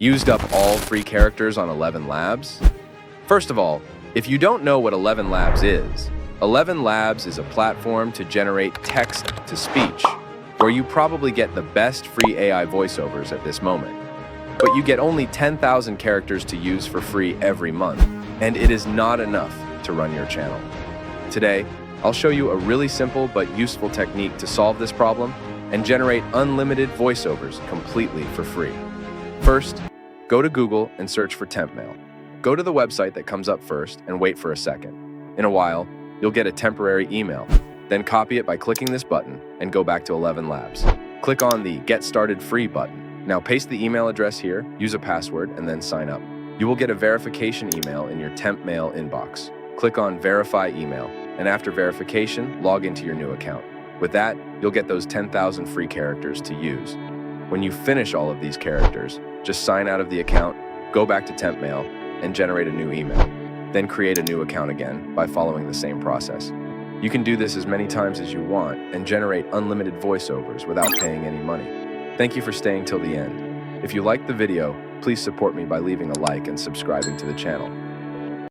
Used up all free characters on Elevenlabs? First of all, if you don't know what Elevenlabs is, Elevenlabs is a platform to generate text-to-speech, where you probably get the best free AI voiceovers at this moment. But you get only 10,000 characters to use for free every month, and it is not enough to run your channel. Today, I'll show you a really simple but useful technique to solve this problem and generate unlimited voiceovers completely for free. First, go to Google and search for temp mail. Go to the website that comes up first and wait for a second. In a while, you'll get a temporary email. Then copy it by clicking this button and go back to Elevenlabs. Click on the Get Started Free button. Now paste the email address here, use a password, and then sign up. You will get a verification email in your temp mail inbox. Click on Verify Email, and after verification, log into your new account. With that, you'll get those 10,000 free characters to use. When you finish all of these characters, just sign out of the account, go back to temp mail, and generate a new email. Then create a new account again by following the same process. You can do this as many times as you want and generate unlimited voiceovers without paying any money. Thank you for staying till the end. If you liked the video, please support me by leaving a like and subscribing to the channel.